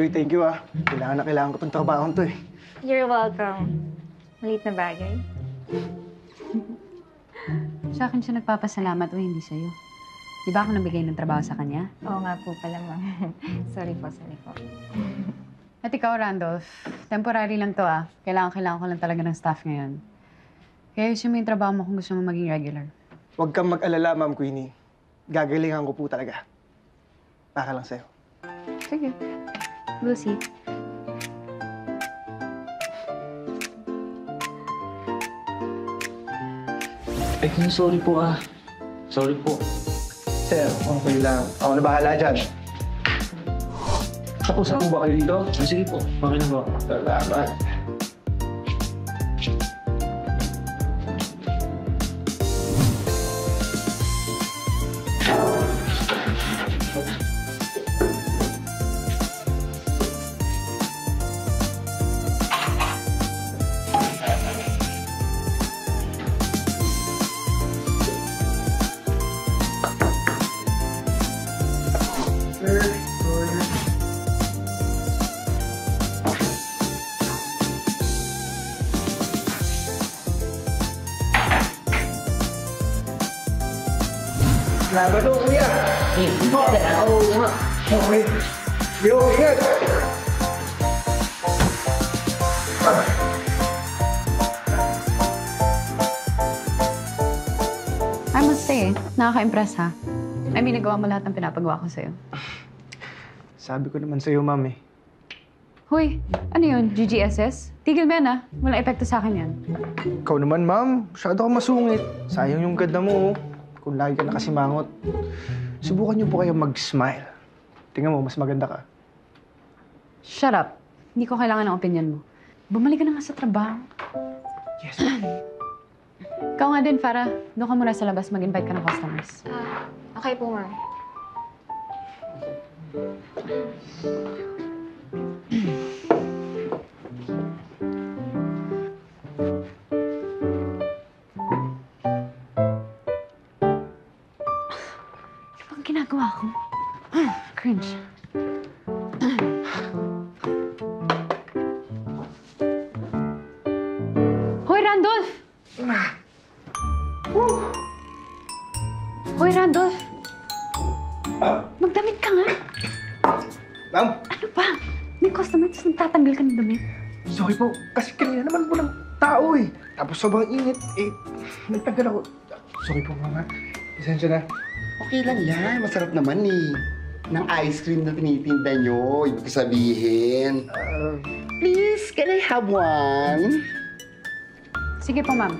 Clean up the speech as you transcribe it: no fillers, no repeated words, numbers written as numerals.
Uy, thank you ah. Kailangan ko tong trabaho to eh. You're welcome. Maliit na bagay. Sa akin siya nagpapasalamat o hindi sa'yo. Di ba ako nabigay ng trabaho sa kanya? Oo nga po pala, ma'am. Sorry po. At ikaw, Randolph, temporary lang to ah. Kailangan ko lang talaga ng staff ngayon. Kaya ayusin mo yung trabaho mo kung gusto mo maging regular. Huwag kang mag-alala, Ma'am Queenie. Gagalingan ko po talaga. Para lang sa'yo. Sige. We'll see. Sorry po ah. Sorry po. Sir, okay lang. Ako na bahala dyan. Tapos po ba kayo dito? Sige po. Okay na po. Salamat. Salamat po, kuya. Okay. Yo, ingat. I must say, nakaka-impress ha. I mean, nagawa mo lahat ng pinapagawa ko sa'yo. Sabi ko naman sa'yo, Ma'am eh. Hoy, ano yun? GGSS? Tigil mo yan ah. Walang epekto sa akin yan. Ikaw naman, Ma'am. Masyado ka masungit. Sayang yung ganda mo, oh. Kung lagi ka nakasimangot. Subukan niyo po kayo mag-smile. Tingnan mo, mas maganda ka. Shut up. Hindi ko kailangan ng opinion mo. Bumalik ka na nga sa trabaho. Yes, Ma'am. Ikaw nga din, Farah. Doon ka muna sa labas mag-invite ka ng customers. Okay po, ma'am. Ano bang ginagawa ko? Cringe. Hoy, Randolph! Hoy, Randolph! Magdamit ka nga. Ma'am, Ano ba? May customer, tapos nagtatanggal ka ng damit. sorry po. Kasi kanina naman po ng tao eh. Tapos sobrang init eh. Nagtagal ako. Sorry po, Mama. Pasensya na. Okay lang yan. Masarap naman eh. Ng ice cream na tinitinda nyo. Ibig sabihin. Please, can I have one? Sige po, ma'am.